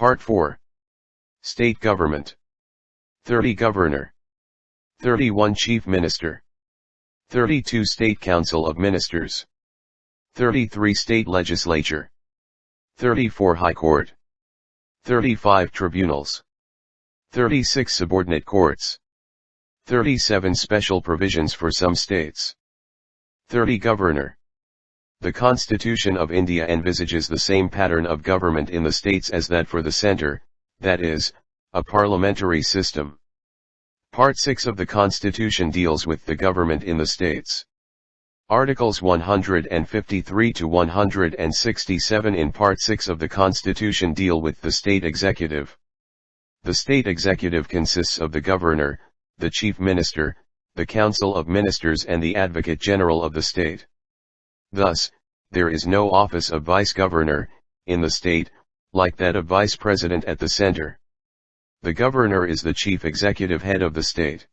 Part 4. State Government. 30 Governor. 31 Chief Minister. 32 State Council of Ministers. 33 State Legislature. 34 High Court. 35 Tribunals. 36 Subordinate Courts. 37 Special Provisions for some states. 30 Governor. The Constitution of India envisages the same pattern of government in the states as that for the centre, that is, a parliamentary system. Part 6 of the Constitution deals with the government in the states. Articles 153 to 167 in Part 6 of the Constitution deal with the state executive. The state executive consists of the governor, the chief minister, the council of ministers and the advocate general of the state. Thus, there is no office of vice-governor, in the state, like that of vice-president at the center. The governor is the chief executive head of the state.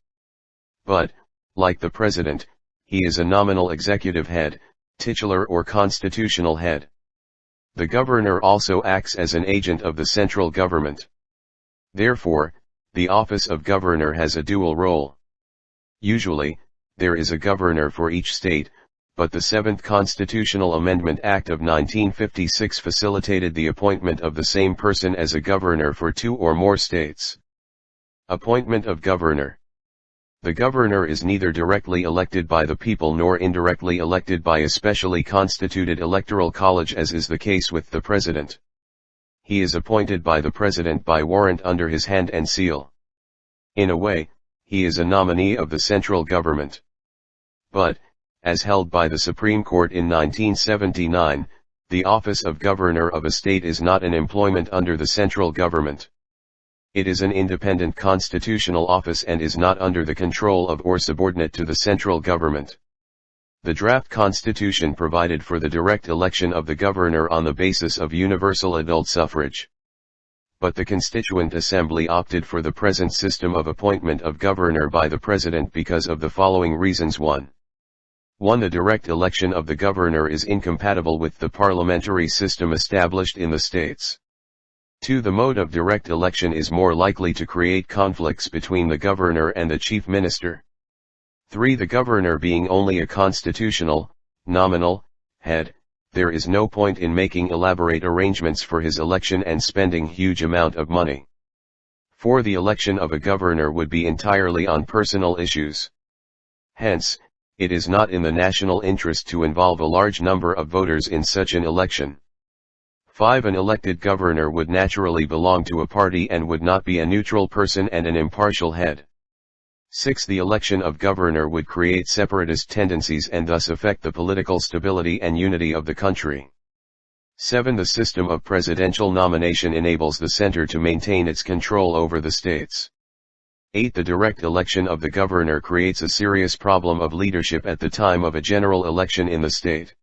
But, like the president, he is a nominal executive head, titular or constitutional head. The governor also acts as an agent of the central government. Therefore, the office of governor has a dual role. Usually, there is a governor for each state, but the 7th Constitutional Amendment Act of 1956 facilitated the appointment of the same person as a governor for 2 or more states. Appointment of governor. The governor is neither directly elected by the people nor indirectly elected by a specially constituted electoral college as is the case with the president. He is appointed by the president by warrant under his hand and seal. In a way, he is a nominee of the central government. But, as held by the Supreme Court in 1979, the office of governor of a state is not an employment under the central government. It is an independent constitutional office and is not under the control of or subordinate to the central government. The draft constitution provided for the direct election of the governor on the basis of universal adult suffrage. But the Constituent Assembly opted for the present system of appointment of governor by the president because of the following reasons. 1. The direct election of the governor is incompatible with the parliamentary system established in the states. 2. The mode of direct election is more likely to create conflicts between the governor and the chief minister. 3. The governor being only a constitutional, nominal, head, there is no point in making elaborate arrangements for his election and spending huge amount of money. 4. The election of a governor would be entirely on personal issues. Hence, it is not in the national interest to involve a large number of voters in such an election. 5. An elected governor would naturally belong to a party and would not be a neutral person and an impartial head. 6. The election of governor would create separatist tendencies and thus affect the political stability and unity of the country. 7. The system of presidential nomination enables the center to maintain its control over the states. 8. The direct election of the governor creates a serious problem of leadership at the time of a general election in the state.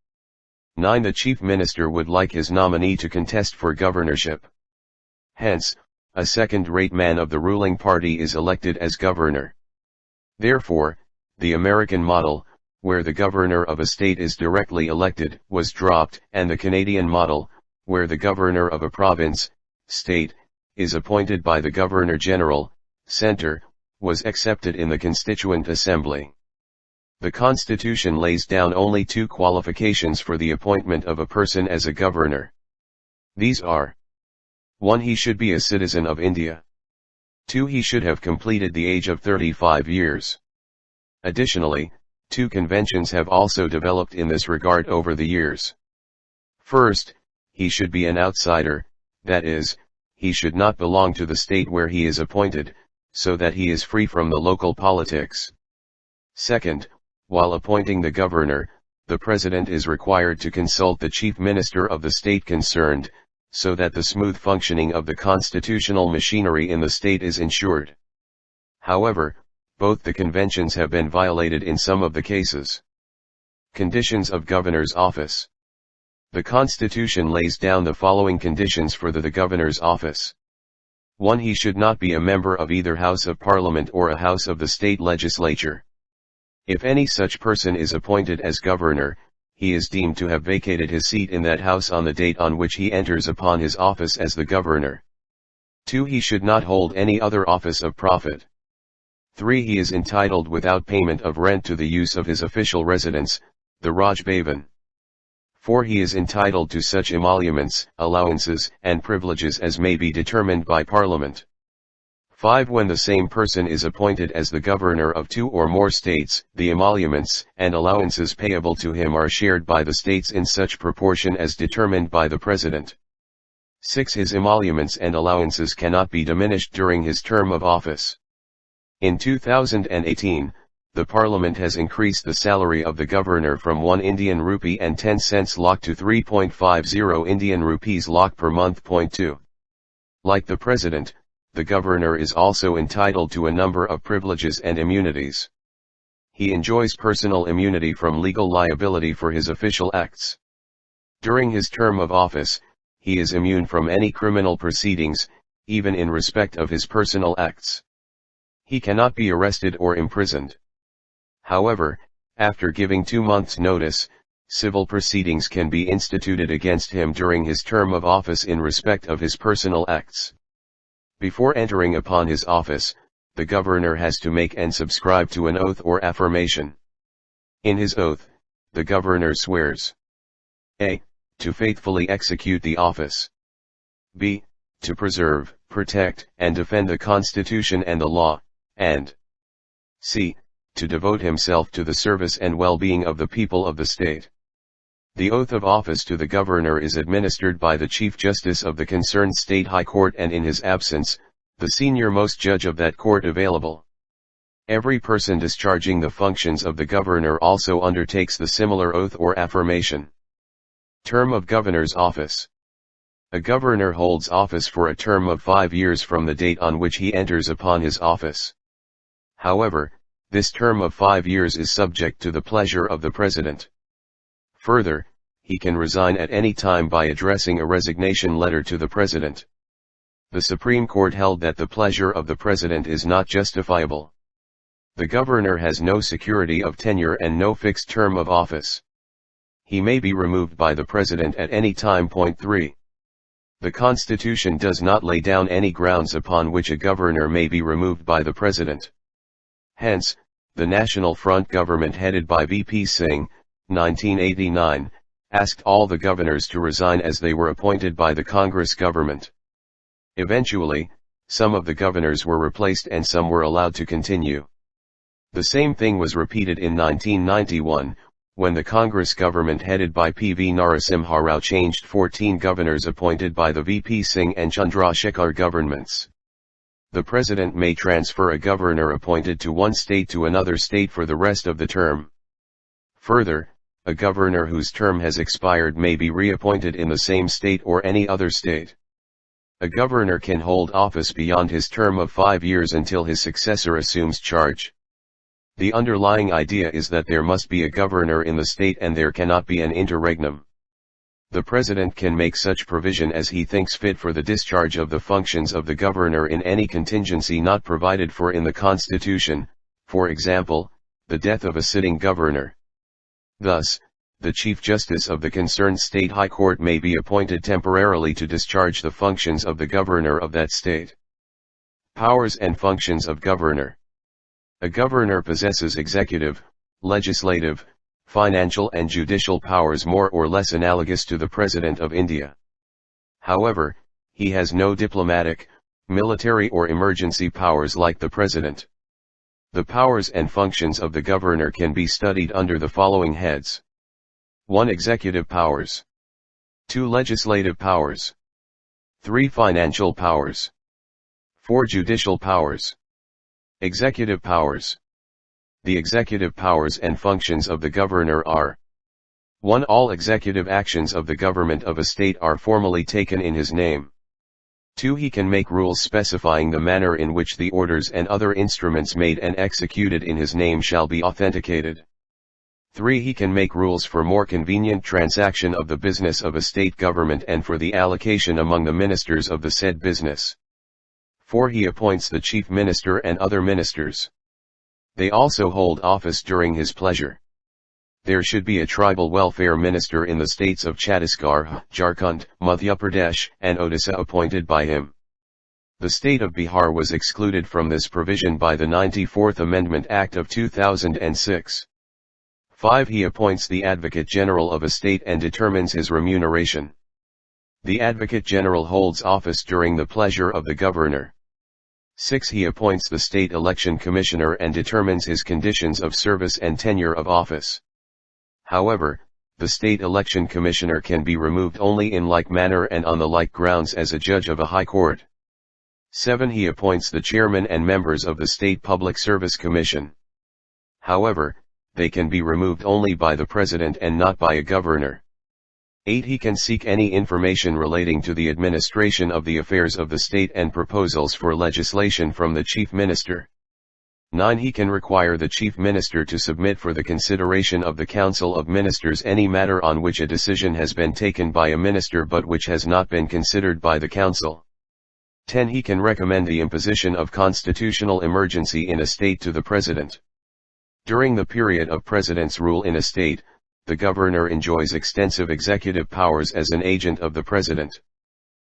9. The chief minister would like his nominee to contest for governorship. Hence, a second-rate man of the ruling party is elected as governor. Therefore, the American model, where the governor of a state is directly elected, was dropped, and the Canadian model, where the governor of a province, state, is appointed by the Governor-General, Centre, was accepted in the Constituent Assembly. The Constitution lays down only 2 qualifications for the appointment of a person as a governor. These are: 1. He should be a citizen of India. 2. He should have completed the age of 35 years. Additionally, 2 conventions have also developed in this regard over the years. First, he should be an outsider, that is, he should not belong to the state where he is appointed, so that he is free from the local politics. Second, while appointing the governor, the president is required to consult the chief minister of the state concerned, so that the smooth functioning of the constitutional machinery in the state is ensured. However, both the conventions have been violated in some of the cases. Conditions of governor's office. The Constitution lays down the following conditions for the governor's office. 1. He should not be a member of either House of Parliament or a House of the state legislature. If any such person is appointed as governor, he is deemed to have vacated his seat in that house on the date on which he enters upon his office as the governor. 2. He should not hold any other office of profit. 3. He is entitled without payment of rent to the use of his official residence, the Raj Bhavan. 4. He is entitled to such emoluments, allowances, and privileges as may be determined by Parliament. 5. When the same person is appointed as the governor of 2 or more states, the emoluments and allowances payable to him are shared by the states in such proportion as determined by the President. 6. His emoluments and allowances cannot be diminished during his term of office. In 2018, the Parliament has increased the salary of the governor from 1 Indian rupee and 10 cents lakh to 3.50 Indian rupees lakh per month. 2. Like the President, the governor is also entitled to a number of privileges and immunities. He enjoys personal immunity from legal liability for his official acts. During his term of office, he is immune from any criminal proceedings, even in respect of his personal acts. He cannot be arrested or imprisoned. However, after giving 2 months' notice, civil proceedings can be instituted against him during his term of office in respect of his personal acts. Before entering upon his office, the governor has to make and subscribe to an oath or affirmation. In his oath, the governor swears a. To faithfully execute the office. b. To preserve, protect, and defend the Constitution and the law, and c. To devote himself to the service and well-being of the people of the state. The oath of office to the governor is administered by the Chief Justice of the concerned state high court and in his absence, the senior-most judge of that court available. Every person discharging the functions of the governor also undertakes the similar oath or affirmation. Term of governor's office. A governor holds office for a term of 5 years from the date on which he enters upon his office. However, this term of 5 years is subject to the pleasure of the President. Further, he can resign at any time by addressing a resignation letter to the President. The Supreme Court held that the pleasure of the President is not justifiable. The governor has no security of tenure and no fixed term of office. He may be removed by the President at any time. 3. The Constitution does not lay down any grounds upon which a governor may be removed by the President. Hence, the National Front government headed by V.P. Singh, 1989, asked all the governors to resign as they were appointed by the Congress government. Eventually, some of the governors were replaced and some were allowed to continue. The same thing was repeated in 1991, when the Congress government headed by P.V. Narasimha Rao changed 14 governors appointed by the V.P. Singh and Chandrasekhar governments. The President may transfer a governor appointed to one state to another state for the rest of the term. Further, a governor whose term has expired may be reappointed in the same state or any other state. A governor can hold office beyond his term of 5 years until his successor assumes charge. The underlying idea is that there must be a governor in the state and there cannot be an interregnum. The President can make such provision as he thinks fit for the discharge of the functions of the governor in any contingency not provided for in the Constitution, for example, the death of a sitting governor. Thus, the Chief Justice of the concerned state high court may be appointed temporarily to discharge the functions of the governor of that state. Powers and functions of governor. A governor possesses executive, legislative, financial and judicial powers more or less analogous to the President of India. However, he has no diplomatic, military or emergency powers like the President. The powers and functions of the governor can be studied under the following heads. 1. Executive powers. 2. Legislative powers. 3. Financial powers. 4. Judicial powers. Executive powers. The executive powers and functions of the governor are: 1. All executive actions of the government of a state are formally taken in his name. 2. He can make rules specifying the manner in which the orders and other instruments made and executed in his name shall be authenticated. 3. He can make rules for more convenient transaction of the business of a state government and for the allocation among the ministers of the said business. 4. He appoints the chief minister and other ministers. They also hold office during his pleasure. There should be a tribal welfare minister in the states of Chhattisgarh, Jharkhand, Madhya Pradesh, and Odisha appointed by him. The state of Bihar was excluded from this provision by the 94th Amendment Act of 2006. 5. He appoints the Advocate General of a state and determines his remuneration. The Advocate General holds office during the pleasure of the Governor. 6. He appoints the State Election Commissioner and determines his conditions of service and tenure of office. However, the State Election Commissioner can be removed only in like manner and on the like grounds as a judge of a high court. 7. He appoints the chairman and members of the State Public Service Commission. However, they can be removed only by the President and not by a governor. 8. He can seek any information relating to the administration of the affairs of the state and proposals for legislation from the Chief Minister. 9. He can require the Chief Minister to submit for the consideration of the Council of Ministers any matter on which a decision has been taken by a minister but which has not been considered by the Council. 10. He can recommend the imposition of constitutional emergency in a state to the President. During the period of President's rule in a state, the Governor enjoys extensive executive powers as an agent of the President.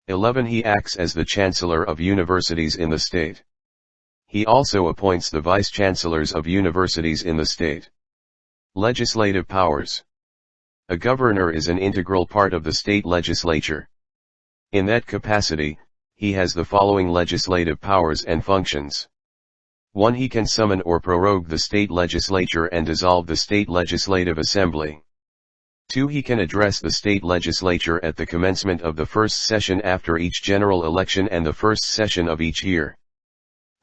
11. He acts as the Chancellor of universities in the state. He also appoints the Vice-Chancellors of universities in the state. Legislative powers. A Governor is an integral part of the state legislature. In that capacity, he has the following legislative powers and functions. 1. He can summon or prorogue the state legislature and dissolve the state legislative assembly. 2. He can address the state legislature at the commencement of the first session after each general election and the first session of each year.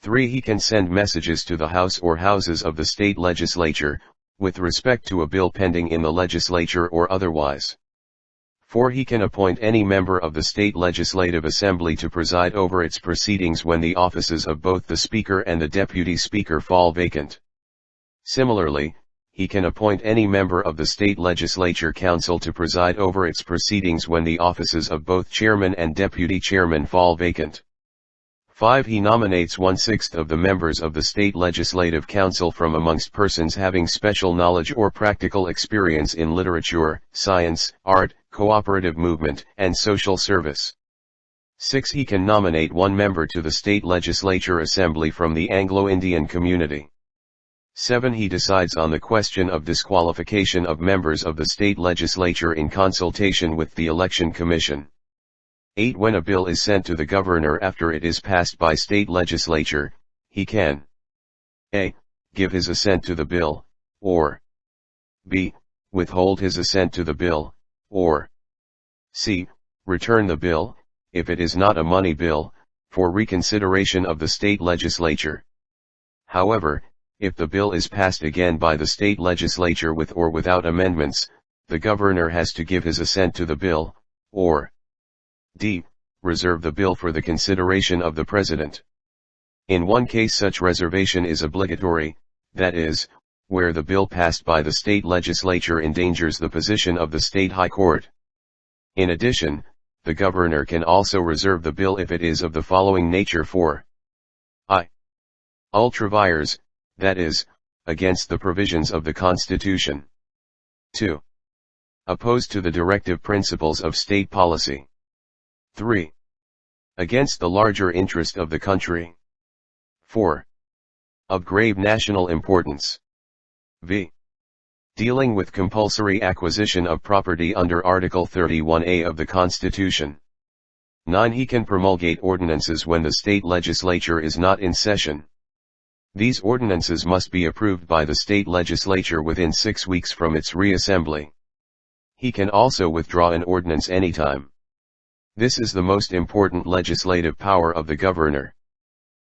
3. He can send messages to the House or houses of the state legislature, with respect to a bill pending in the legislature or otherwise. 4. He can appoint any member of the state legislative assembly to preside over its proceedings when the offices of both the Speaker and the Deputy Speaker fall vacant. Similarly, he can appoint any member of the state legislature council to preside over its proceedings when the offices of both chairman and deputy chairman fall vacant. 5. He nominates 1/6 of the members of the state legislative council from amongst persons having special knowledge or practical experience in literature, science, art, cooperative movement, and social service. 6. He can nominate 1 member to the state legislature assembly from the Anglo-Indian community. 7. He decides on the question of disqualification of members of the state legislature in consultation with the Election Commission. 8. When a bill is sent to the Governor after it is passed by state legislature, he can a. give his assent to the bill, or b. withhold his assent to the bill, or c. return the bill, if it is not a money bill, for reconsideration of the state legislature. However, if the bill is passed again by the state legislature with or without amendments, the Governor has to give his assent to the bill, or d. reserve the bill for the consideration of the President. In one case such reservation is obligatory, that is, where the bill passed by the state legislature endangers the position of the state high court. In addition, the Governor can also reserve the bill if it is of the following nature: for I. ultra vires, that is, against the provisions of the Constitution. 2. opposed to the directive principles of state policy. 3. against the larger interest of the country. 4. of grave national importance. v. dealing with compulsory acquisition of property under Article 31A of the Constitution. 9. He can promulgate ordinances when the state legislature is not in session. These ordinances must be approved by the state legislature within 6 weeks from its reassembly. He can also withdraw an ordinance anytime. This is the most important legislative power of the Governor.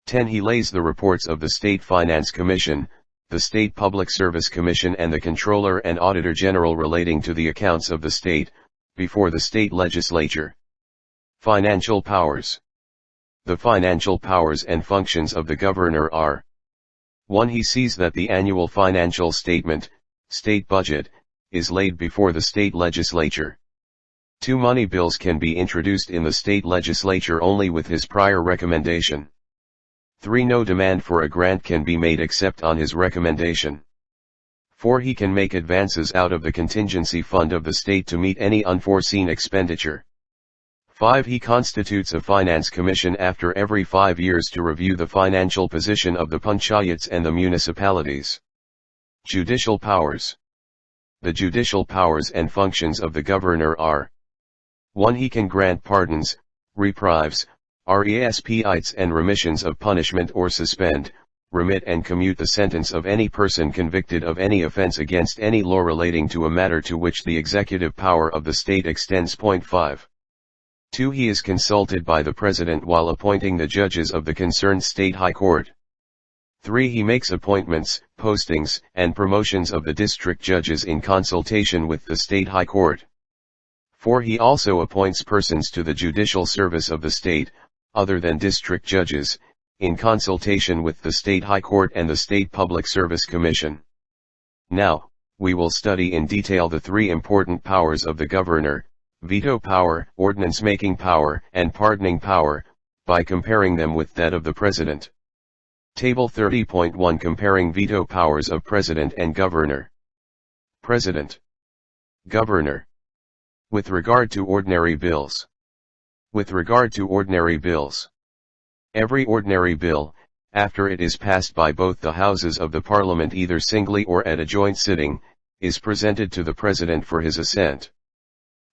10. He lays the reports of the State Finance Commission, the State Public Service Commission and the Comptroller and Auditor General relating to the accounts of the state, before the state legislature. Financial powers. The financial powers and functions of the Governor are: 1. He sees that the annual financial statement, state budget, is laid before the state legislature. 2. Money bills can be introduced in the state legislature only with his prior recommendation. 3. No demand for a grant can be made except on his recommendation. 4. He can make advances out of the contingency fund of the state to meet any unforeseen expenditure. 5. He constitutes a finance commission after every 5 years to review the financial position of the panchayats and the municipalities. Judicial powers. The judicial powers and functions of the governor are: 1. He can grant pardons, reprieves, respites and remissions of punishment, or suspend, remit and commute the sentence of any person convicted of any offense against any law relating to a matter to which the executive power of the state extends. 5. 2. He is consulted by the President while appointing the judges of the concerned state high court. 3. He makes appointments, postings, and promotions of the district judges in consultation with the state high court. 4. He also appoints persons to the judicial service of the state, other than district judges, in consultation with the state high court and the State Public Service Commission. Now, we will study in detail the 3 important powers of the governor: veto power, ordinance-making power, and pardoning power, by comparing them with that of the President. Table 30.1 Comparing veto powers of President and Governor. President. Governor. With regard to ordinary bills. With regard to ordinary bills. Every ordinary bill, after it is passed by both the houses of the Parliament either singly or at a joint sitting, is presented to the President for his assent.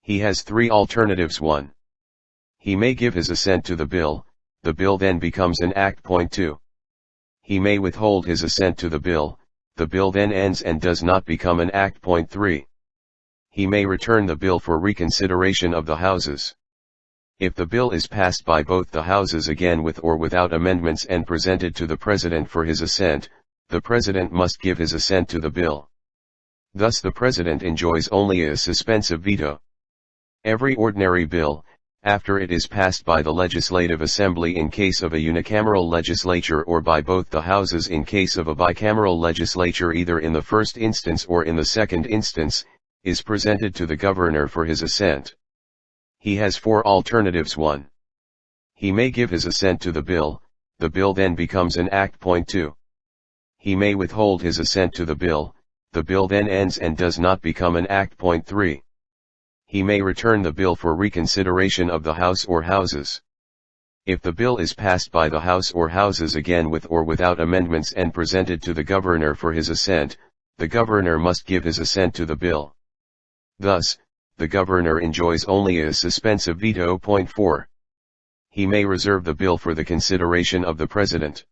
He has 3 alternatives. 1. He may give his assent to the bill then becomes an act. 2. He may withhold his assent to the bill then ends and does not become an act. 3. He may return the bill for reconsideration of the houses. If the bill is passed by both the houses again with or without amendments and presented to the President for his assent, the President must give his assent to the bill. Thus the President enjoys only a suspensive veto. Every ordinary bill, after it is passed by the Legislative Assembly in case of a unicameral legislature or by both the houses in case of a bicameral legislature either in the first instance or in the second instance, is presented to the governor for his assent. He has 4 alternatives. 1. He may give his assent to the bill then becomes an act. 2. He may withhold his assent to the bill then ends and does not become an act. 3. He may return the bill for reconsideration of the House or Houses. If the bill is passed by the House or Houses again with or without amendments and presented to the governor for his assent, the governor must give his assent to the bill. Thus, the governor enjoys only a suspensive veto. 4. He may reserve the bill for the consideration of the President.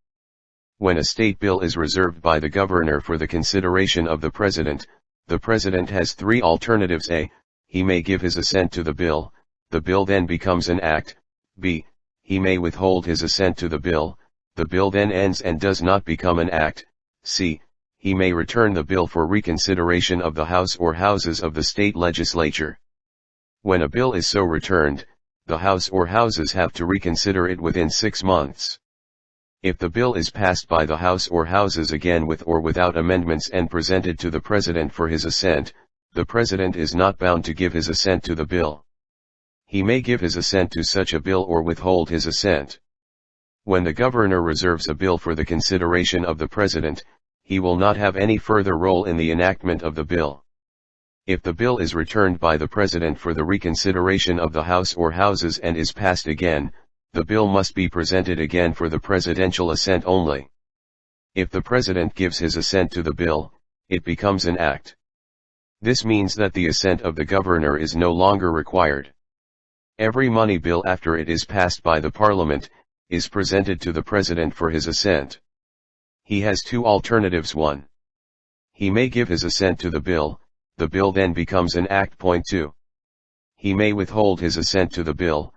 When a state bill is reserved by the governor for the consideration of the President has 3 alternatives. A. He may give his assent to the bill then becomes an act. B. He may withhold his assent to the bill then ends and does not become an act. C. He may return the bill for reconsideration of the House or Houses of the state legislature. When a bill is so returned, the House or Houses have to reconsider it within 6 months. If the bill is passed by the House or Houses again with or without amendments and presented to the President for his assent, the President is not bound to give his assent to the bill. He may give his assent to such a bill or withhold his assent. When the governor reserves a bill for the consideration of the President, he will not have any further role in the enactment of the bill. If the bill is returned by the President for the reconsideration of the House or Houses and is passed again, the bill must be presented again for the presidential assent only. If the President gives his assent to the bill, it becomes an act. This means that the assent of the governor is no longer required. Every money bill after it is passed by the Parliament, is presented to the President for his assent. He has 2 alternatives. 1. He may give his assent to the bill then becomes an act. 2. He may withhold his assent to the bill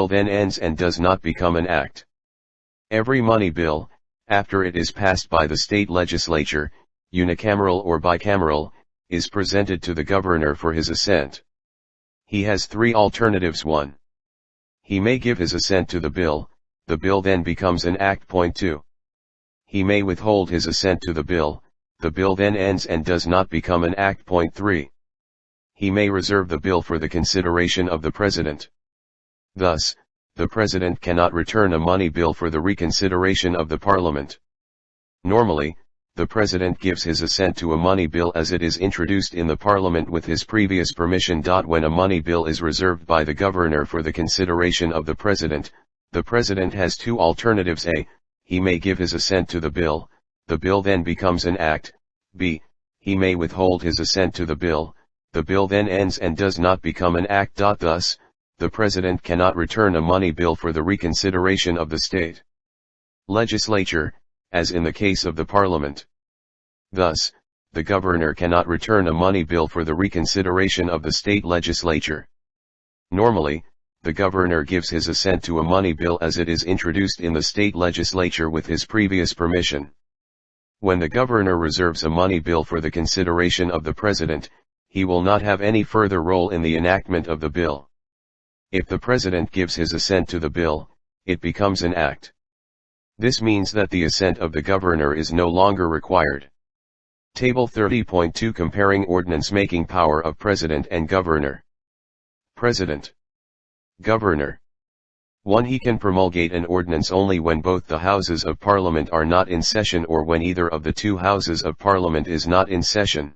then ends and does not become an act. Every money bill, after it is passed by the state legislature, unicameral or bicameral, is presented to the governor for his assent. He has 3 alternatives. 1. He may give his assent to the bill then becomes an act. 2. He may withhold his assent to the bill then ends and does not become an act. 3. He may reserve the bill for the consideration of the President. Thus, the President cannot return a money bill for the reconsideration of the Parliament. Normally, the President gives his assent to a money bill as it is introduced in the Parliament with his previous permission. When a money bill is reserved by the Governor for the consideration of the President has two alternatives: A. He may give his assent to the bill then becomes an act; B. He may withhold his assent to the bill then ends and does not become an act. Thus, the President cannot return a money bill for the reconsideration of the state legislature, as in the case of the Parliament. Thus, the Governor cannot return a money bill for the reconsideration of the state legislature. Normally, the Governor gives his assent to a money bill as it is introduced in the state legislature with his previous permission. When the Governor reserves a money bill for the consideration of the President, he will not have any further role in the enactment of the bill. If the President gives his assent to the bill, it becomes an act. This means that the assent of the Governor is no longer required. Table 30.2 Comparing ordinance-making power of President and Governor. President. Governor. 1. He can promulgate an ordinance only when both the Houses of Parliament are not in session or when either of the two Houses of Parliament is not in session.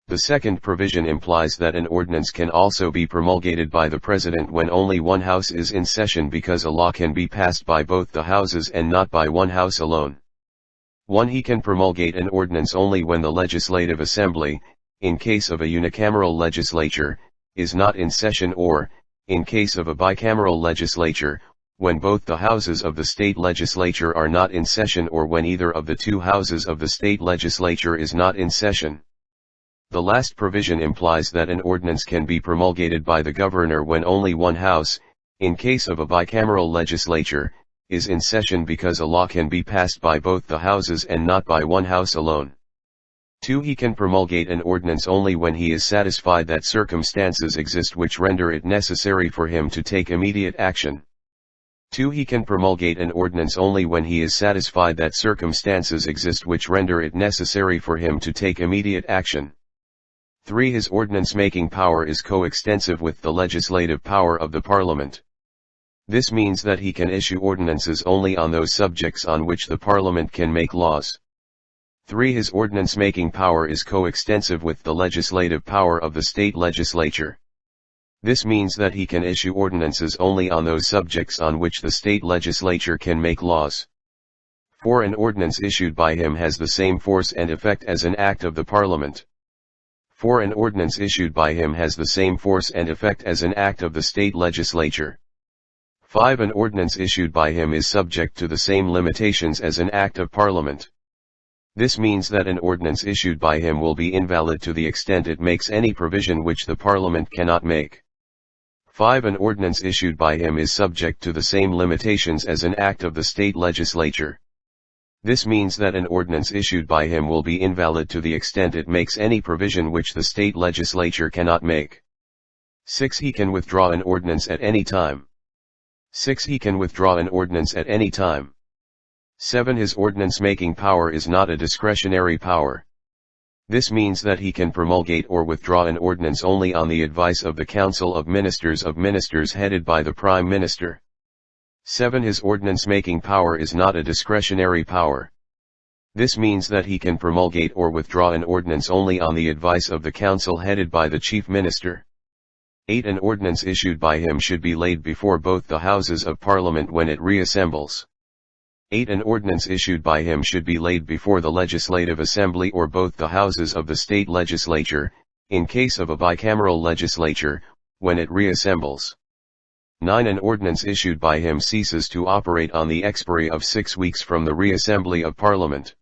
The second provision implies that an ordinance can also be promulgated by the President when only one House is in session, because a law can be passed by both the Houses and not by one House alone. 1. He can promulgate an ordinance only when the Legislative Assembly, in case of a unicameral legislature, is not in session, or, in case of a bicameral legislature, when both the houses of the state legislature are not in session or when either of the two houses of the state legislature is not in session. The last provision implies that an ordinance can be promulgated by the Governor when only one house, in case of a bicameral legislature, is in session, because a law can be passed by both the houses and not by one house alone. 2. He can promulgate an ordinance only when he is satisfied that circumstances exist which render it necessary for him to take immediate action. 2. He can promulgate an ordinance only when he is satisfied that circumstances exist which render it necessary for him to take immediate action. 3. His ordinance-making power is coextensive with the legislative power of the Parliament. This means that he can issue ordinances only on those subjects on which the Parliament can make laws. 3. His ordinance-making power is coextensive with the legislative power of the state legislature. This means that he can issue ordinances only on those subjects on which the state legislature can make laws. 4. An ordinance issued by him has the same force and effect as an act of the Parliament. 4. An ordinance issued by him has the same force and effect as an act of the state legislature. 5. An ordinance issued by him is subject to the same limitations as an act of Parliament. This means that an ordinance issued by him will be invalid to the extent it makes any provision which the Parliament cannot make. 5. An ordinance issued by him is subject to the same limitations as an act of the state legislature. This means that an ordinance issued by him will be invalid to the extent it makes any provision which the state legislature cannot make. 6. He can withdraw an ordinance at any time. 6. He can withdraw an ordinance at any time. 7. His ordinance-making power is not a discretionary power. This means that he can promulgate or withdraw an ordinance only on the advice of the Council of Ministers headed by the Prime Minister. 7. His ordinance-making power is not a discretionary power. This means that he can promulgate or withdraw an ordinance only on the advice of the Council headed by the Chief Minister. 8. An ordinance issued by him should be laid before both the Houses of Parliament when it reassembles. 8. An ordinance issued by him should be laid before the Legislative Assembly or both the Houses of the state legislature, in case of a bicameral legislature, when it reassembles. 9. An ordinance issued by him ceases to operate on the expiry of 6 weeks from the reassembly of Parliament.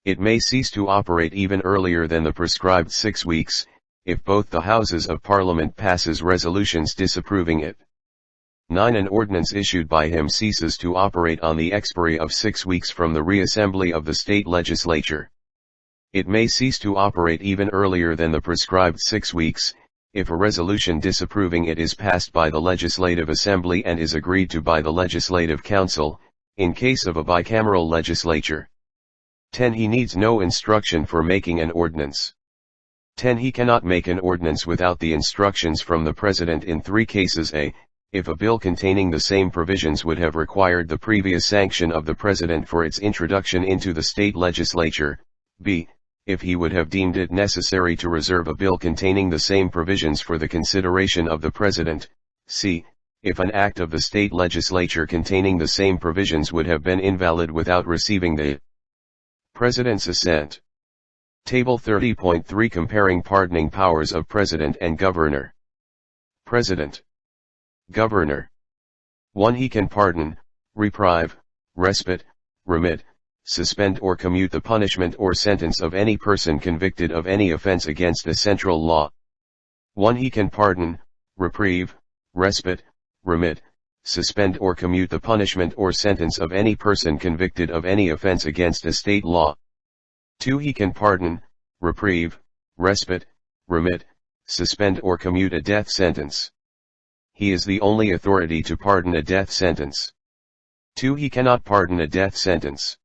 It may cease to operate even earlier than the prescribed 6 weeks, if both the Houses of Parliament passes resolutions disapproving it. 9. An ordinance issued by him ceases to operate on the expiry of 6 weeks from the reassembly of the state legislature. It may cease to operate even earlier than the prescribed 6 weeks, if a resolution disapproving it is passed by the Legislative Assembly and is agreed to by the Legislative Council, in case of a bicameral legislature. 10. He needs no instruction for making an ordinance. 10. He cannot make an ordinance without the instructions from the President in 3 cases: A. if a bill containing the same provisions would have required the previous sanction of the President for its introduction into the state legislature, b. if he would have deemed it necessary to reserve a bill containing the same provisions for the consideration of the President, c. if an act of the state legislature containing the same provisions would have been invalid without receiving the President's assent. Table 30.3 Comparing pardoning powers of President and Governor. President. Governor. 1. He can pardon, reprieve, respite, remit, suspend or commute the punishment or sentence of any person convicted of any offense against a central law. 1. He can pardon, reprieve, respite, remit, suspend or commute the punishment or sentence of any person convicted of any offense against a state law. 2. He can pardon, reprieve, respite, remit, suspend or commute a death sentence. He is the only authority to pardon a death sentence. 2. He cannot pardon a death sentence.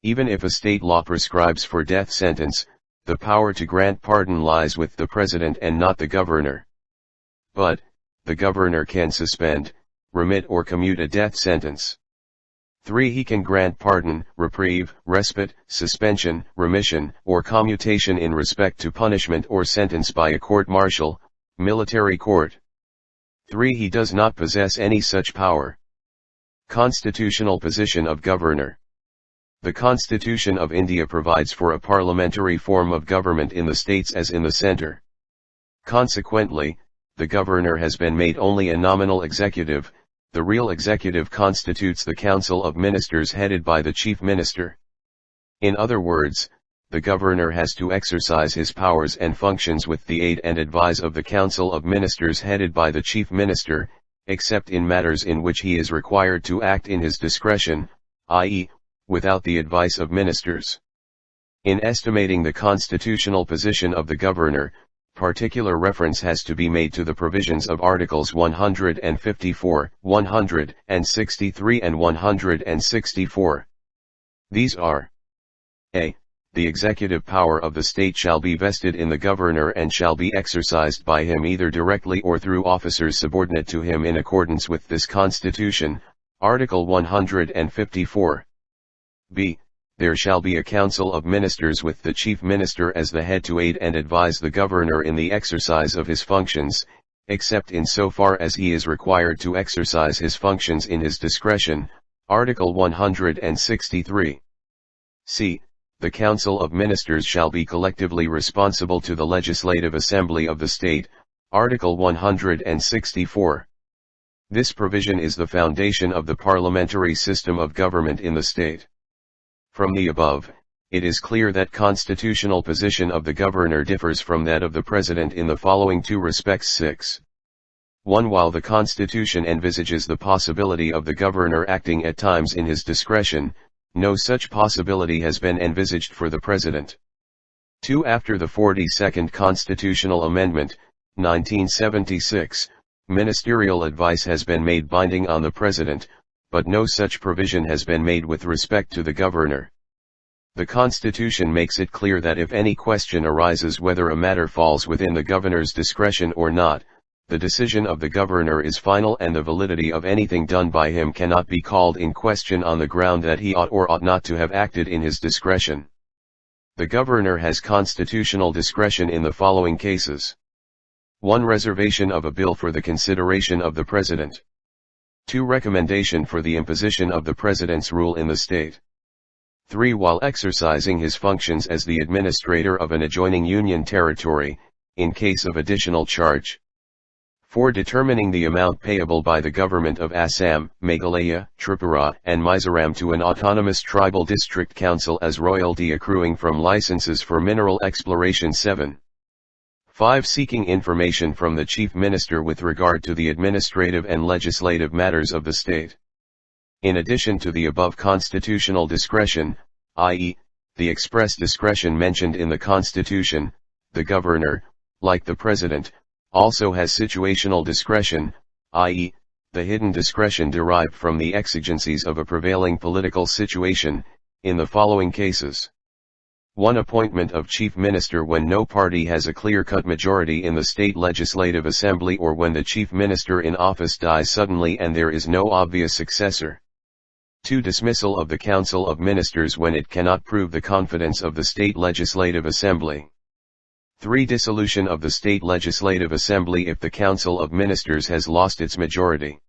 Even if a state law prescribes for death sentence, the power to grant pardon lies with the President and not the Governor. But, the Governor can suspend, remit or commute a death sentence. 3. He can grant pardon, reprieve, respite, suspension, remission, or commutation in respect to punishment or sentence by a court-martial, military court. 3. He does not possess any such power. Constitutional position of Governor. The Constitution of India provides for a parliamentary form of government in the states as in the centre. Consequently, the Governor has been made only a nominal executive. The real executive constitutes the Council of Ministers headed by the Chief Minister. In other words, the Governor has to exercise his powers and functions with the aid and advice of the Council of Ministers headed by the Chief Minister, except in matters in which he is required to act in his discretion, i.e., without the advice of ministers. In estimating the constitutional position of the Governor, particular reference has to be made to the provisions of Articles 154, 163 and 164. These are: a. The executive power of the state shall be vested in the Governor and shall be exercised by him either directly or through officers subordinate to him in accordance with this Constitution, Article 154. b. There shall be a Council of Ministers with the Chief Minister as the head to aid and advise the Governor in the exercise of his functions, except in so far as he is required to exercise his functions in his discretion, Article 163. c. The Council of Ministers shall be collectively responsible to the Legislative Assembly of the state, Article 164. This provision is the foundation of the parliamentary system of government in the state. From the above, it is clear that constitutional position of the Governor differs from that of the President in the following two respects. 6. 1. While the Constitution envisages the possibility of the Governor acting at times in his discretion, no such possibility has been envisaged for the President. 2. After the 42nd Constitutional Amendment, 1976, ministerial advice has been made binding on the President, but no such provision has been made with respect to the Governor. The Constitution makes it clear that if any question arises whether a matter falls within the Governor's discretion or not, the decision of the Governor is final and the validity of anything done by him cannot be called in question on the ground that he ought or ought not to have acted in his discretion. The Governor has constitutional discretion in the following cases. 1. Reservation of a bill for the consideration of the President. 2. Recommendation for the imposition of the President's rule in the state. 3. While exercising his functions as the administrator of an adjoining Union territory, in case of additional charge. 4. Determining the amount payable by the government of Assam, Meghalaya, Tripura, and Mizoram to an autonomous tribal district council as royalty accruing from licenses for mineral exploration. 7. 5. Seeking information from the Chief Minister with regard to the administrative and legislative matters of the state. In addition to the above constitutional discretion, i.e., the express discretion mentioned in the Constitution, the Governor, like the President, also has situational discretion, i.e., the hidden discretion derived from the exigencies of a prevailing political situation, in the following cases. 1. Appointment of Chief Minister when no party has a clear-cut majority in the state legislative assembly or when the Chief Minister in office dies suddenly and there is no obvious successor. 2. Dismissal of the Council of Ministers when it cannot prove the confidence of the state legislative assembly. 3. Dissolution of the state legislative assembly if the Council of Ministers has lost its majority.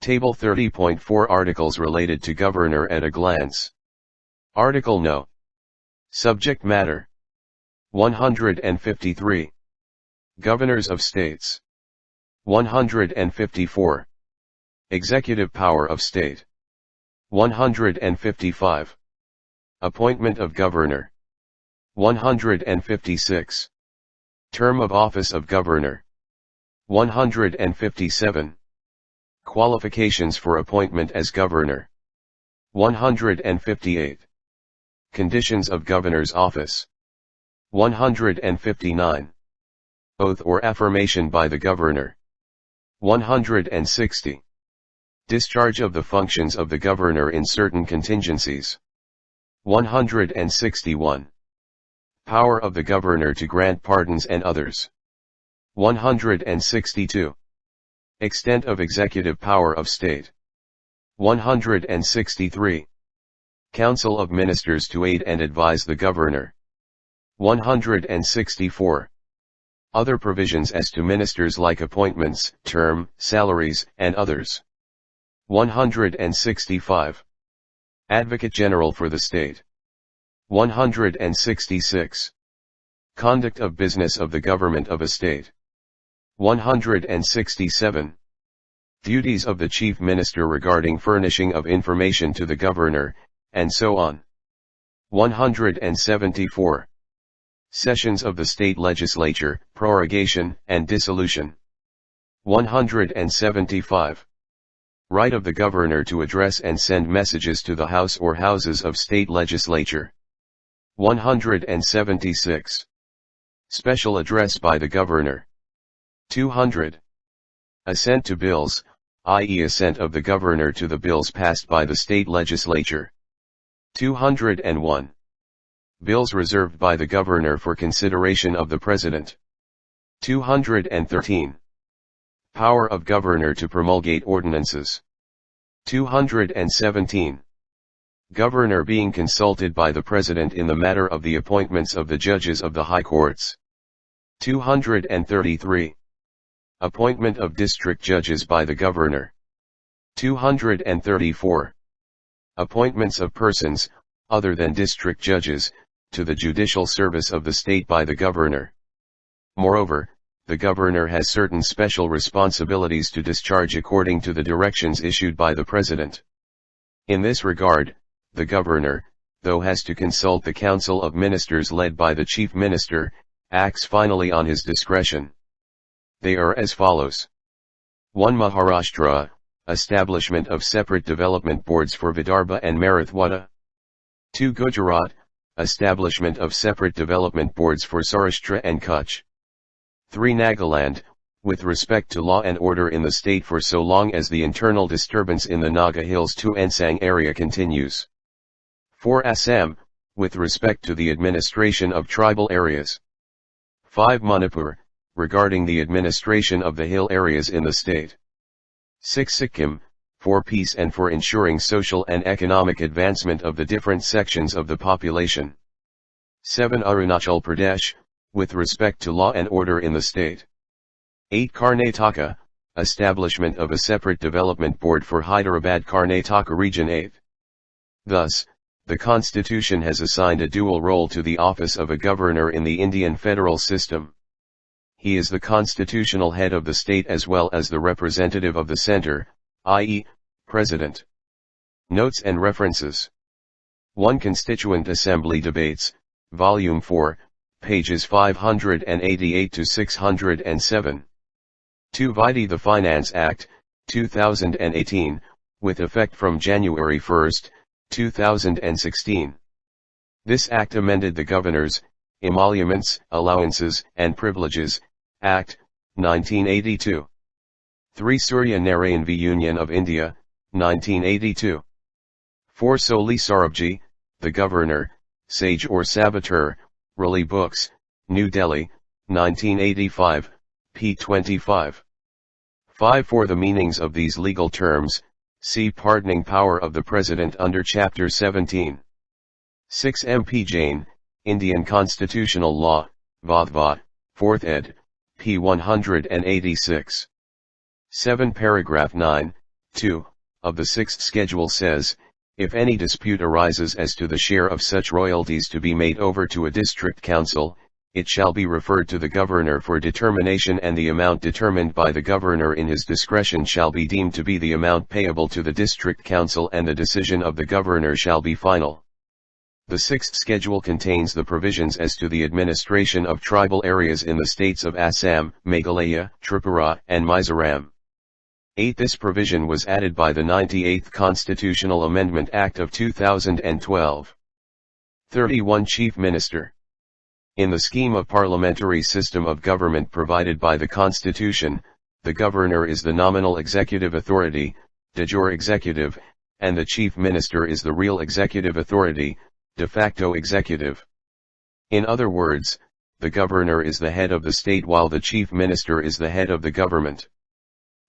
Table 30.4 Articles related to Governor at a glance. Article No. Subject Matter 153. Governors of States. 154. Executive Power of State. 155. Appointment of Governor. 156. Term of Office of Governor. 157. Qualifications for appointment as Governor. 158. Conditions of Governor's Office. 159. Oath or affirmation by the Governor. 160. Discharge of the functions of the Governor in certain contingencies. 161. Power of the Governor to grant pardons and others. 162. Extent of executive power of state. 163. Council of Ministers to aid and advise the Governor. 164. Other provisions as to ministers like appointments, term, salaries, and others. 165. Advocate General for the State. 166. Conduct of business of the government of a state. 167. Duties of the Chief Minister regarding furnishing of information to the Governor, and so on. 174. Sessions of the State Legislature, prorogation and dissolution. 175. Right of the Governor to address and send messages to the House or Houses of State Legislature. 176. Special address by the Governor. 200. Assent to bills, i.e. assent of the Governor to the bills passed by the State Legislature. 201. Bills reserved by the Governor for consideration of the President. 213. Power of Governor to promulgate ordinances. 217. Governor being consulted by the President in the matter of the appointments of the judges of the High Courts. 233. Appointment of district judges by the Governor. 234. Appointments of persons, other than district judges, to the judicial service of the state by the Governor. Moreover, the Governor has certain special responsibilities to discharge according to the directions issued by the President. In this regard, the Governor, though has to consult the Council of Ministers led by the Chief Minister, acts finally on his discretion. They are as follows. 1. Maharashtra, establishment of separate development boards for Vidarbha and Marathwada. 2. Gujarat, establishment of separate development boards for Saurashtra and Kutch. 3. Nagaland, with respect to law and order in the state for so long as the internal disturbance in the Naga Hills to Ensang area continues. 4. Assam, with respect to the administration of tribal areas. 5. Manipur, regarding the administration of the hill areas in the state. 6. Sikkim, for peace and for ensuring social and economic advancement of the different sections of the population. 7. Arunachal Pradesh, with respect to law and order in the state. 8. Karnataka, establishment of a separate development board for Hyderabad Karnataka Region 8. Thus, the Constitution has assigned a dual role to the office of a governor in the Indian federal system. He is the constitutional head of the state as well as the representative of the center, i.e., President. Notes and references. 1. Constituent Assembly Debates, Volume 4, pages 588 to 607. 2. Vide the Finance Act, 2018, with effect from January 1, 2016. This act amended the Governors, Emoluments, Allowances, and Privileges, Act, 1982. 3. Surya Narayan v. Union of India, 1982. 4. Soli Sarabji, the Governor, Sage or Saboteur, Raleigh Books, New Delhi, 1985, p. 25. 5. For the meanings of these legal terms, see Pardoning Power of the President under Chapter 17. 6. M. P. Jain, Indian Constitutional Law, Vodva, 4th ed., p. 186. 7. Paragraph 9, 2, of the 6th Schedule says, if any dispute arises as to the share of such royalties to be made over to a district council, it shall be referred to the governor for determination, and the amount determined by the governor in his discretion shall be deemed to be the amount payable to the district council, and the decision of the governor shall be final. The 6th Schedule contains the provisions as to the administration of tribal areas in the states of Assam, Meghalaya, Tripura, and Mizoram. 8. This provision was added by the 98th Constitutional Amendment Act of 2012. 31. Chief Minister. In the scheme of parliamentary system of government provided by the Constitution, the governor is the nominal executive authority, de jure executive, and the chief minister is the real executive authority, de facto executive. In other words, the governor is the head of the state while the chief minister is the head of the government.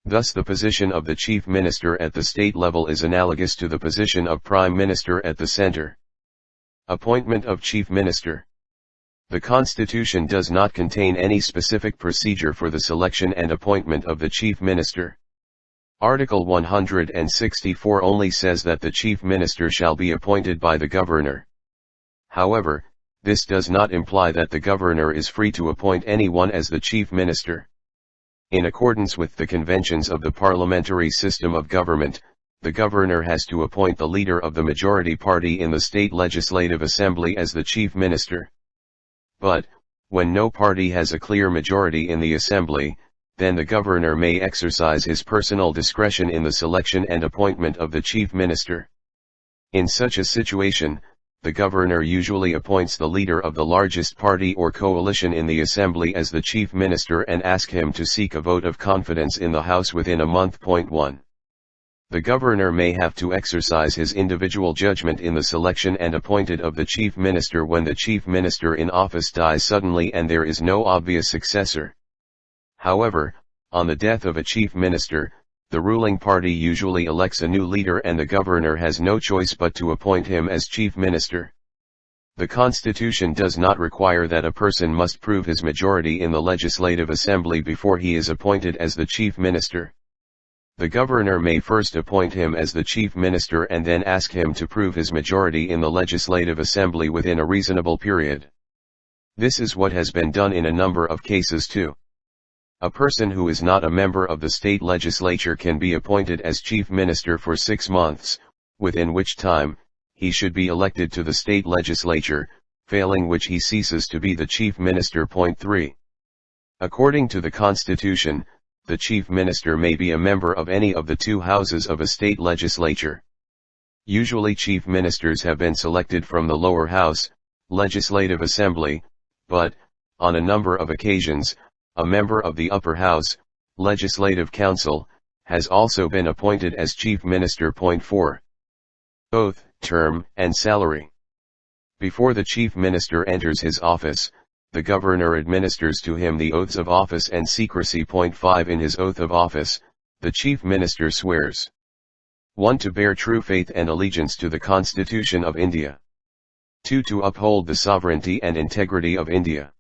Thus the position of the chief minister at the state level is analogous to the position of prime minister at the center. Appointment of chief minister. The Constitution does not contain any specific procedure for the selection and appointment of the chief minister. Article 164 only says that the chief minister shall be appointed by the governor. However, this does not imply that the governor is free to appoint anyone as the chief minister. In accordance with the conventions of the parliamentary system of government, the governor has to appoint the leader of the majority party in the state legislative assembly as the chief minister. But, when no party has a clear majority in the assembly, then the governor may exercise his personal discretion in the selection and appointment of the chief minister. In such a situation, the governor usually appoints the leader of the largest party or coalition in the assembly as the chief minister and asks him to seek a vote of confidence in the House within a month. 1. The governor may have to exercise his individual judgment in the selection and appointment of the chief minister when the chief minister in office dies suddenly and there is no obvious successor. However, on the death of a chief minister, the ruling party usually elects a new leader and the governor has no choice but to appoint him as chief minister. The Constitution does not require that a person must prove his majority in the legislative assembly before he is appointed as the chief minister. The governor may first appoint him as the chief minister and then ask him to prove his majority in the legislative assembly within a reasonable period. This is what has been done in a number of cases too. A person who is not a member of the state legislature can be appointed as chief minister for 6 months, within which time, he should be elected to the state legislature, failing which he ceases to be the chief minister. 3. According to the Constitution, the chief minister may be a member of any of the 2 houses of a state legislature. Usually chief ministers have been selected from the lower house, legislative assembly, but, on a number of occasions, a member of the upper house, legislative council, has also been appointed as chief minister. 4. Oath, term, and salary. Before the chief minister enters his office, the governor administers to him the oaths of office and secrecy. 5. In his oath of office, the chief minister swears 1. To bear true faith and allegiance to the Constitution of India. 2. To uphold the sovereignty and integrity of India.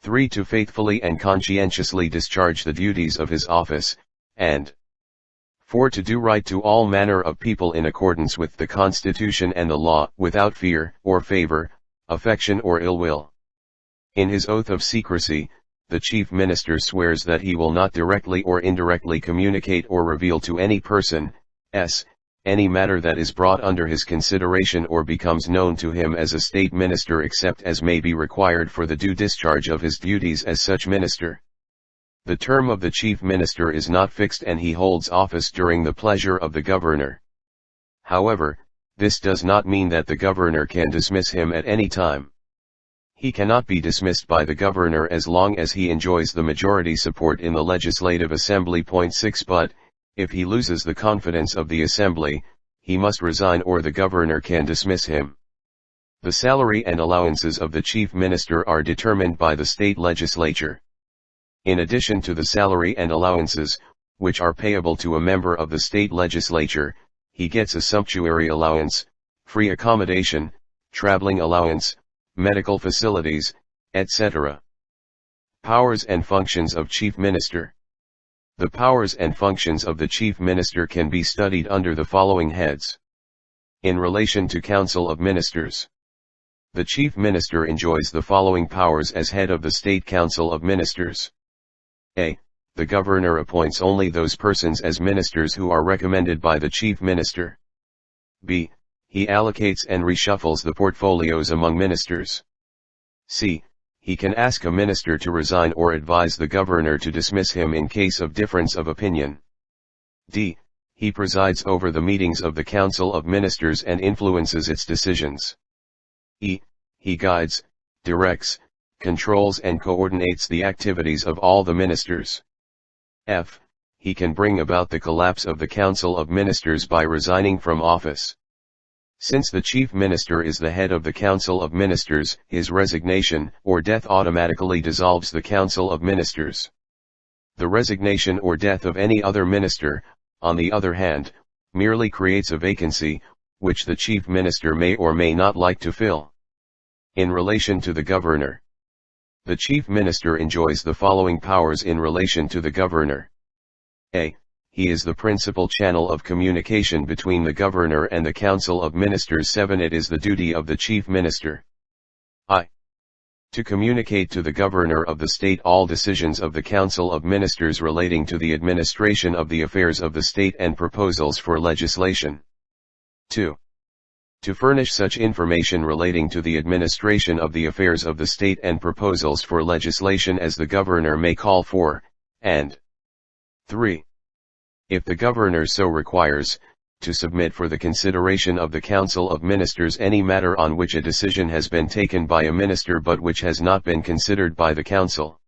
3. To faithfully and conscientiously discharge the duties of his office, and 4. To do right to all manner of people in accordance with the Constitution and the law, without fear, or favor, affection or ill will. In his oath of secrecy, the chief minister swears that he will not directly or indirectly communicate or reveal to any person, any matter that is brought under his consideration or becomes known to him as a state minister except as may be required for the due discharge of his duties as such minister. The term of the chief minister is not fixed and he holds office during the pleasure of the governor. However, this does not mean that the governor can dismiss him at any time. He cannot be dismissed by the governor as long as he enjoys the majority support in the Legislative Assembly. 6. But, if he loses the confidence of the Assembly, he must resign or the governor can dismiss him. The salary and allowances of the chief minister are determined by the state legislature. In addition to the salary and allowances, which are payable to a member of the state legislature, he gets a sumptuary allowance, free accommodation, traveling allowance, medical facilities, etc. Powers and functions of chief minister. The powers and functions of the chief minister can be studied under the following heads. In relation to Council of Ministers, the chief minister enjoys the following powers as head of the State Council of Ministers. A. The governor appoints only those persons as ministers who are recommended by the chief minister. B. He allocates and reshuffles the portfolios among ministers. C. He can ask a minister to resign or advise the governor to dismiss him in case of difference of opinion. D. He presides over the meetings of the Council of Ministers and influences its decisions. E. He guides, directs, controls and coordinates the activities of all the ministers. F. He can bring about the collapse of the Council of Ministers by resigning from office. Since the chief minister is the head of the Council of Ministers, his resignation or death automatically dissolves the Council of Ministers. The resignation or death of any other minister, on the other hand, merely creates a vacancy, which the chief minister may or may not like to fill. In relation to the governor, the chief minister enjoys the following powers in relation to the governor. A. He is the principal channel of communication between the governor and the Council of Ministers. 7. It is the duty of the chief minister I. To communicate to the governor of the state all decisions of the Council of Ministers relating to the administration of the affairs of the state and proposals for legislation. 2. To furnish such information relating to the administration of the affairs of the state and proposals for legislation as the governor may call for, and 3. If the governor so requires, to submit for the consideration of the Council of Ministers any matter on which a decision has been taken by a minister but which has not been considered by the Council.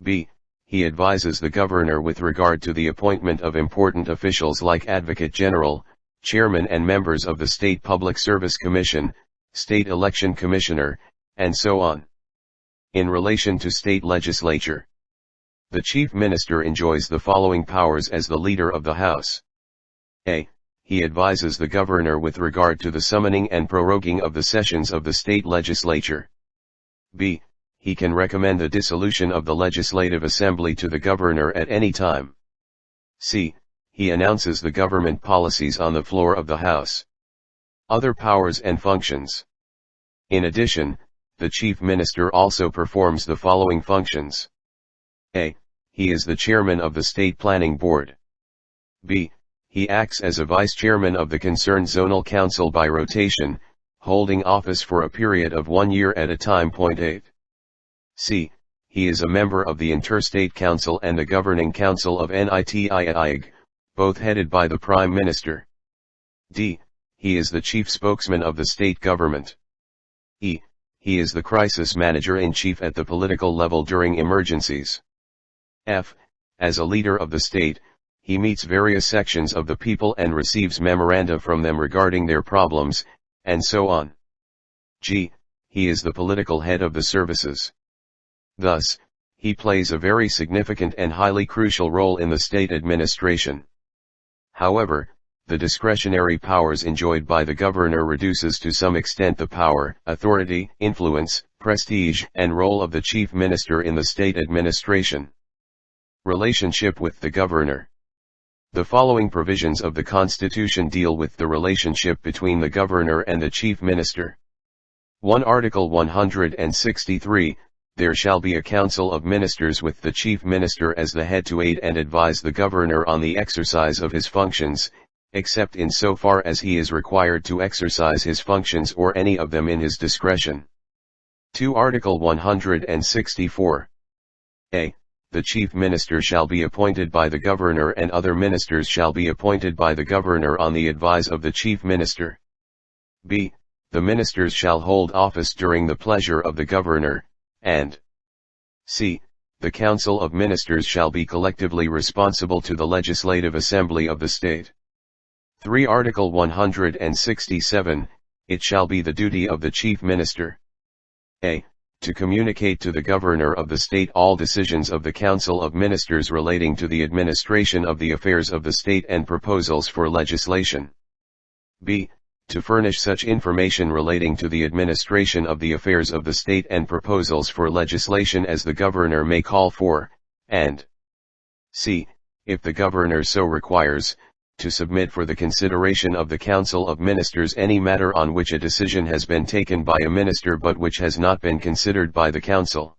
B. He advises the governor with regard to the appointment of important officials like Advocate General, Chairman and members of the State Public Service Commission, State Election Commissioner, and so on. In relation to state legislature, the chief minister enjoys the following powers as the leader of the House. A. He advises the governor with regard to the summoning and proroguing of the sessions of the state legislature. B. He can recommend the dissolution of the Legislative Assembly to the governor at any time. C. He announces the government policies on the floor of the House. Other powers and functions. In addition, the chief minister also performs the following functions. A. He is the chairman of the State Planning Board. B. He acts as a vice chairman of the concerned zonal council by rotation, holding office for a period of 1 year at a time. 8. C. He is a member of the Interstate Council and the Governing Council of NITIAIG, both headed by the Prime Minister. D. He is the chief spokesman of the state government. E. He is the crisis manager-in-chief at the political level during emergencies. F. As a leader of the state, he meets various sections of the people and receives memoranda from them regarding their problems, and so on. G. He is the political head of the services. Thus, he plays a very significant and highly crucial role in the state administration. However, the discretionary powers enjoyed by the governor reduces to some extent the power, authority, influence, prestige, and role of the chief minister in the state administration. Relationship with the governor. The following provisions of the Constitution deal with the relationship between the governor and the chief minister. 1. Article 163, there shall be a council of ministers with the chief minister as the head to aid and advise the governor on the exercise of his functions, except in so far as he is required to exercise his functions or any of them in his discretion. 2. Article 164. A. The chief minister shall be appointed by the governor and other ministers shall be appointed by the governor on the advice of the chief minister. B. The ministers shall hold office during the pleasure of the governor, and C. The council of ministers shall be collectively responsible to the legislative assembly of the state. 3. Article 167, it shall be the duty of the Chief Minister a. to communicate to the Governor of the State all decisions of the Council of Ministers relating to the administration of the affairs of the State and proposals for legislation. b. to furnish such information relating to the administration of the affairs of the State and proposals for legislation as the Governor may call for, and c. if the Governor so requires, to submit for the consideration of the Council of Ministers any matter on which a decision has been taken by a minister but which has not been considered by the Council.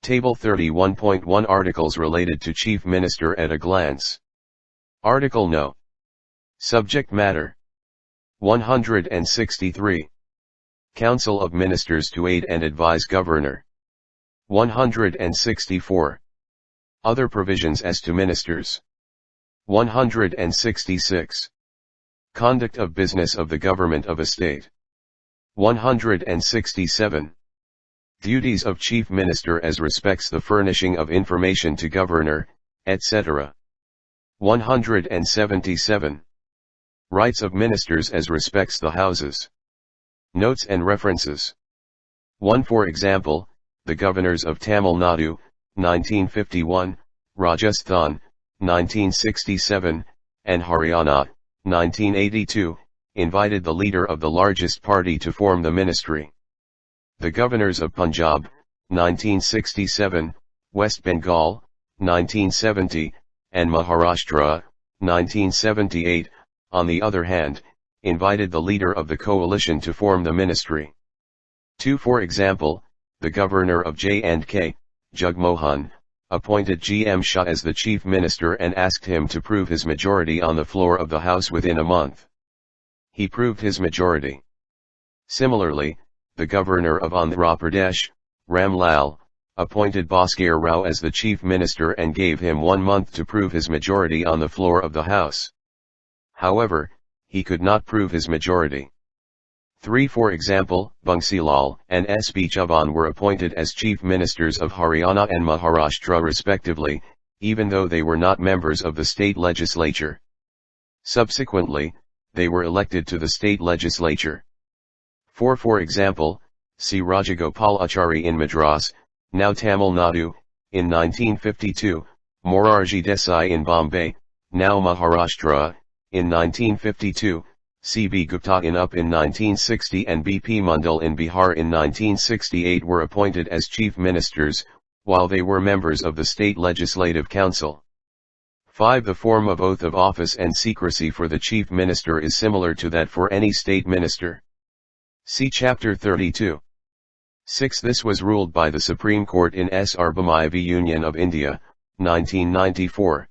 Table 31.1 Articles related to Chief Minister at a glance. Article No. Subject Matter 163. Council of Ministers to aid and advise Governor. 164. Other provisions as to ministers. 166. Conduct of business of the government of a state. 167. Duties of Chief Minister as respects the furnishing of information to Governor, etc. 177. Rights of Ministers as respects the Houses. Notes and references. 1. For example, the Governors of Tamil Nadu, 1951, Rajasthan, 1967, and Haryana, 1982, invited the leader of the largest party to form the ministry. The Governors of Punjab, 1967, West Bengal, 1970, and Maharashtra, 1978, on the other hand, invited the leader of the coalition to form the ministry. 2. For example, the Governor of J&K, Jagmohan, appointed G.M. Shah as the Chief Minister and asked him to prove his majority on the floor of the House within a month. He proved his majority. Similarly, the Governor of Andhra Pradesh, Ram Lal, appointed Bhaskar Rao as the Chief Minister and gave him 1 month to prove his majority on the floor of the House. However, he could not prove his majority. 3. For example, Bangsilal and S.B. Chavan were appointed as Chief Ministers of Haryana and Maharashtra respectively, even though they were not members of the state legislature. Subsequently, they were elected to the state legislature. 4. For example, C. Rajagopalachari in Madras, now Tamil Nadu, in 1952, Morarji Desai in Bombay, now Maharashtra, in 1952, C.B. Gupta in UP in 1960 and B.P. Mundal in Bihar in 1968 were appointed as chief ministers, while they were members of the State Legislative Council. 5. The form of oath of office and secrecy for the chief minister is similar to that for any state minister. See Chapter 32. 6. This was ruled by the Supreme Court in S. R. Bommai v. Union of India, 1994.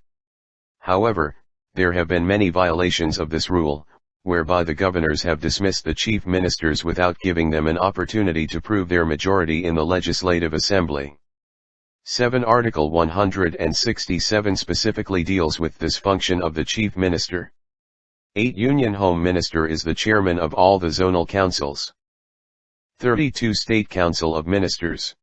However, there have been many violations of this rule, whereby the governors have dismissed the chief ministers without giving them an opportunity to prove their majority in the Legislative Assembly. 7. Article 167 specifically deals with this function of the chief minister. 8. Union Home Minister is the chairman of all the zonal councils. 32. State Council of Ministers.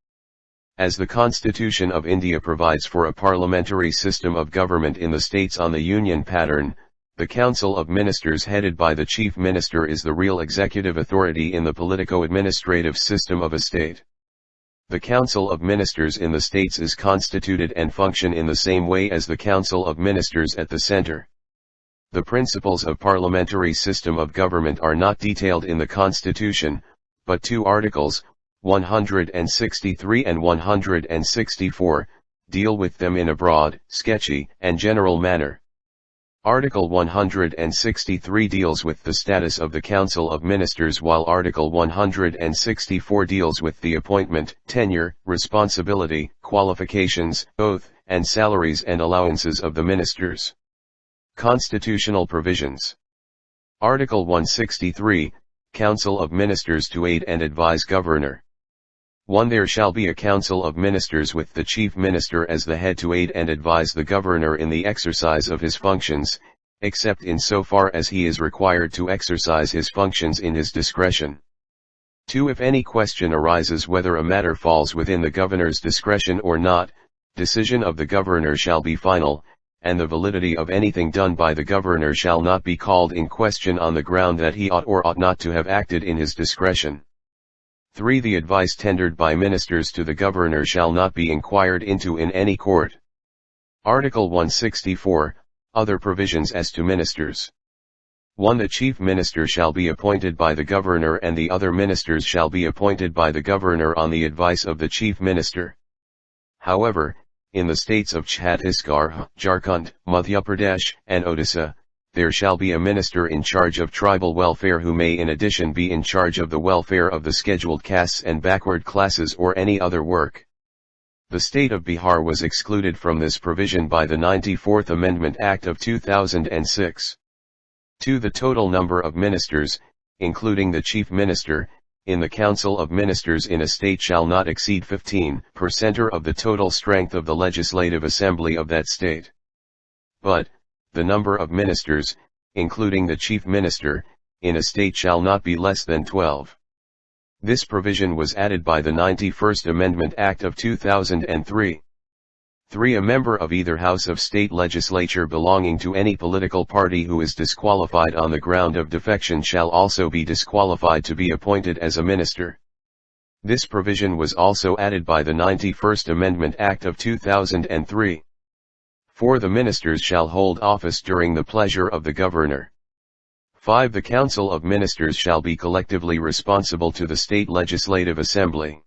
As the Constitution of India provides for a parliamentary system of government in the states on the union pattern, the Council of Ministers headed by the Chief Minister is the real executive authority in the politico-administrative system of a state. The Council of Ministers in the states is constituted and function in the same way as the Council of Ministers at the center. The principles of parliamentary system of government are not detailed in the Constitution, but 2 articles, 163 and 164, deal with them in a broad, sketchy, and general manner. Article 163 deals with the status of the Council of Ministers while Article 164 deals with the appointment, tenure, responsibility, qualifications, oath, and salaries and allowances of the ministers. Constitutional provisions. Article 163, Council of Ministers to aid and advise Governor. 1. There shall be a Council of Ministers with the Chief Minister as the head to aid and advise the Governor in the exercise of his functions, except in so far as he is required to exercise his functions in his discretion. 2. If any question arises whether a matter falls within the Governor's discretion or not, decision of the Governor shall be final, and the validity of anything done by the governor shall not be called in question on the ground that he ought or ought not to have acted in his discretion. 3. The advice tendered by ministers to the governor shall not be inquired into in any court. Article 164, Other provisions as to ministers. 1. The chief minister shall be appointed by the governor, and the other ministers shall be appointed by the governor on the advice of the chief minister. However, in the states of Chhattisgarh, Jharkhand, Madhya Pradesh, and Odisha, there shall be a minister in charge of tribal welfare who may in addition be in charge of the welfare of the scheduled castes and backward classes or any other work. The state of Bihar was excluded from this provision by the 94th Amendment Act of 2006. 2. The total number of ministers, including the chief minister, in the Council of Ministers in a state shall not exceed 15% of the total strength of the Legislative Assembly of that state. But, the number of ministers, including the chief minister, in a state shall not be less than 12. This provision was added by the 91st Amendment Act of 2003. 3. A member of either house of state legislature belonging to any political party who is disqualified on the ground of defection shall also be disqualified to be appointed as a minister. This provision was also added by the 91st Amendment Act of 2003. 4. The ministers shall hold office during the pleasure of the governor. 5. The Council of Ministers shall be collectively responsible to the State Legislative Assembly.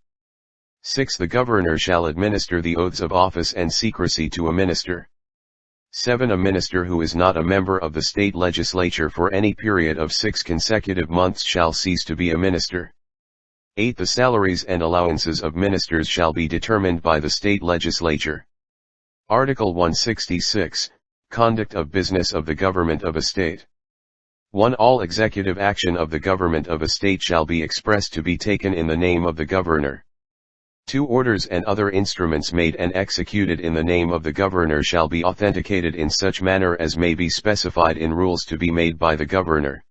6. The governor shall administer the oaths of office and secrecy to a minister. 7. A minister who is not a member of the state legislature for any period of 6 consecutive months shall cease to be a minister. 8. The salaries and allowances of ministers shall be determined by the state legislature. Article 166, Conduct of Business of the Government of a State. 1. All executive action of the government of a state shall be expressed to be taken in the name of the governor. 2. Orders and other instruments made and executed in the name of the governor shall be authenticated in such manner as may be specified in rules to be made by the governor.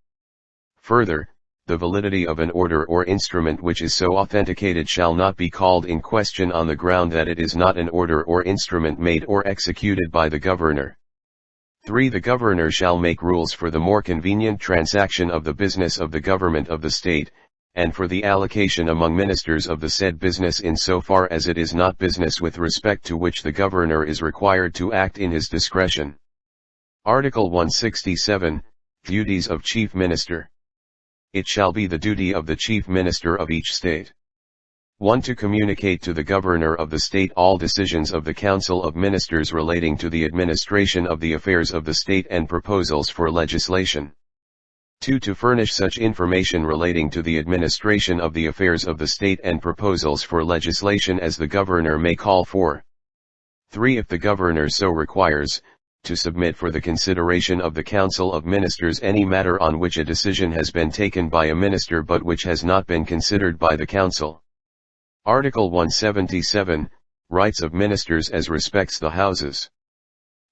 Further, the validity of an order or instrument which is so authenticated shall not be called in question on the ground that it is not an order or instrument made or executed by the governor. 3. The governor shall make rules for the more convenient transaction of the business of the government of the state, and for the allocation among ministers of the said business in so far as it is not business with respect to which the governor is required to act in his discretion. Article 167, Duties of Chief Minister. It shall be the duty of the chief minister of each state. 1. To communicate to the governor of the state all decisions of the Council of Ministers relating to the administration of the affairs of the state and proposals for legislation. 2. To furnish such information relating to the administration of the affairs of the state and proposals for legislation as the governor may call for. 3. If the governor so requires, to submit for the consideration of the Council of Ministers any matter on which a decision has been taken by a minister but which has not been considered by the Council. Article 177, Rights of Ministers as respects the Houses.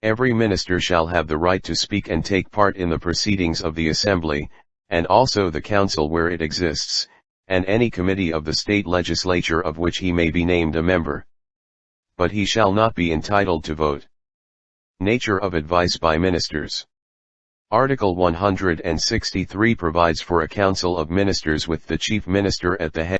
Every minister shall have the right to speak and take part in the proceedings of the Assembly, and also the Council where it exists, and any committee of the state legislature of which he may be named a member. But he shall not be entitled to vote. Nature of advice by ministers. Article 163 provides for a council of ministers with the chief minister at the head.